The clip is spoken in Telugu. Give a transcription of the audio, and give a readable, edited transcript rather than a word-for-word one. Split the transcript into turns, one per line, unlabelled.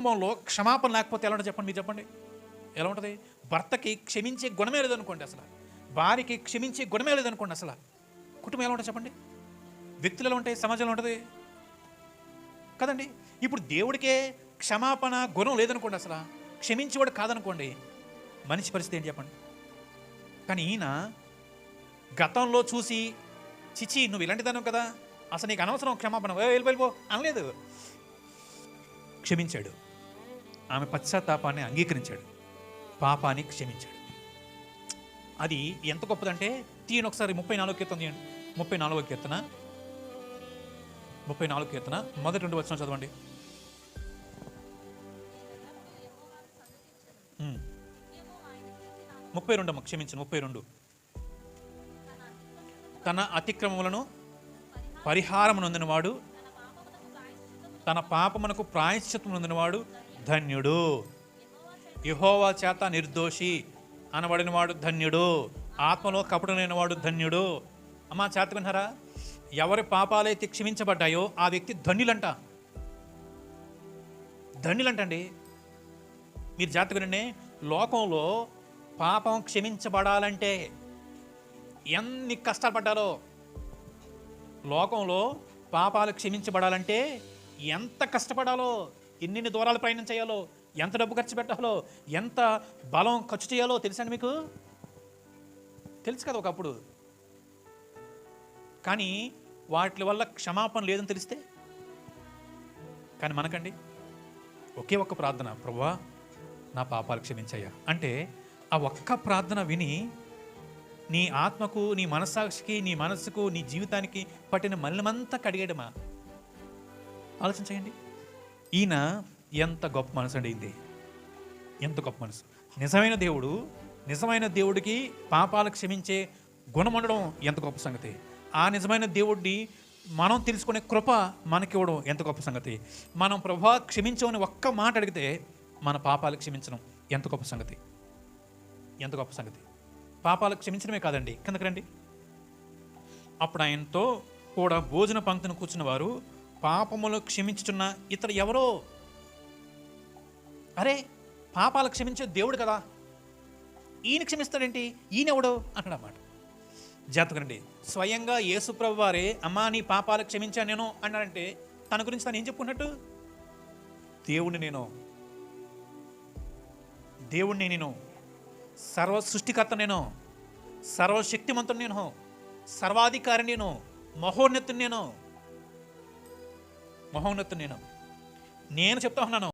కుటుంబంలో క్షమాపణ లేకపోతే ఎలా ఉంటుంది చెప్పండి, మీరు చెప్పండి ఎలా ఉంటుంది? భర్తకి క్షమించే గుణమే లేదనుకోండి, అసలు భార్యకి క్షమించే గుణమే లేదనుకోండి, అసలు కుటుంబం ఎలా ఉంటుంది చెప్పండి? వ్యక్తులు ఎలా ఉంటాయి, సమాజంలో ఉంటుంది కదండి. ఇప్పుడు దేవుడికే క్షమాపణ గుణం లేదనుకోండి, అసలు క్షమించేవాడు కాదనుకోండి, మనిషి పరిస్థితి ఏంటి చెప్పండి? కానీ ఈయన గతంలో చూసి చిచి నువ్వు ఇలాంటిదాను కదా, అసలు నీకు అనవసరం క్షమాపణ, వెళ్ళిపో అనలేదు. క్షమించాడు, ఆమె పశ్చాత్తాపాన్ని అంగీకరించాడు, పాపాన్ని క్షమించాడు. అది ఎంత గొప్పదంటే తీయని ఒకసారి 34వ కీర్తన తీయండి. 34వ కీర్తన 34వ కీర్తన మొదటి 2 వచనాలు చదవండి. మ్ 32 అమ్మ, క్షమించను 32. తన అతిక్రమములను పరిహారము నొందినవాడు, తన పాపమునకు ప్రాయశ్చిత్తము నొందినవాడు ధన్యుడు. యెహోవా చేత నిర్దోషి అనబడినవాడు ధన్యుడు. ఆత్మలో కపటం లేనివాడు ధన్యుడు. అమ్మా చేత విన్నారా? ఎవరి పాపాలైతే క్షమించబడ్డాయో ఆ వ్యక్తి ధన్యులంట. ధన్యులంటండి. మీరు జాగ్రత్తగా వినండి. లోకంలో పాపం క్షమించబడాలంటే ఎన్ని కష్టాలు పడ్డాలో, లోకంలో పాపాలు క్షమించబడాలంటే ఎంత కష్టపడాలో, ఎన్ని దూరాలు ప్రయాణం చేయాలో, ఎంత డబ్బు ఖర్చు పెట్టాలో, ఎంత బలం ఖర్చు చేయాలో తెలుసండి మీకు? తెలుసు కదా ఒకప్పుడు. కానీ వాటి వల్ల క్షమాపణ లేదని తెలిస్తే, కానీ మనకండి ఒకే ఒక్క ప్రార్థన, ప్రభువా నా పాపాలు క్షమించయ్యా అంటే ఆ ఒక్క ప్రార్థన విని నీ ఆత్మకు, నీ మనస్సాక్షికి, నీ మనస్సుకు, నీ జీవితానికి పట్టిన మలినమంతా కడిగేయడమా? ఆలోచించండి. ఈయన ఎంత గొప్ప మనసు అండి ఇది, ఎంత గొప్ప మనసు. నిజమైన దేవుడికి పాపాలు క్షమించే గుణం ఉండడం ఎంత గొప్ప సంగతి. ఆ నిజమైన దేవుడిని మనం తెలుసుకునే కృప మనకివ్వడం ఎంత గొప్ప సంగతి. మనం ప్రభువా క్షమించమని ఒక్క మాట అడిగితే మన పాపాలు క్షమించడం ఎంత గొప్ప సంగతి, ఎంత గొప్ప సంగతి. పాపాలు క్షమించడమే కాదండి, కిందకి రండి. అప్పుడు ఆయనతో కూడా భోజన పంక్తిని కూర్చున్న వారు పాపములు క్షమించుచున్న ఇతడు ఎవరో, అరే పాపాలు క్షమించే దేవుడు కదా, ఈయన క్షమిస్తాడేంటి, ఈయనెవడో అన్నాడు అన్నమాట. జాతకండి, స్వయంగా యేసుప్రభు వారే అమ్మా నీ పాపాలు క్షమించాను నేను అన్నాడంటే తన గురించి తను ఏం చెప్పుకున్నట్టు? దేవుణ్ణి నేను, సర్వ సృష్టికర్త నేను, సర్వశక్తిమంతుడు నేను, సర్వాధికారి నేను, మహోన్నతుడు నేను చెప్తా ఉన్నాను.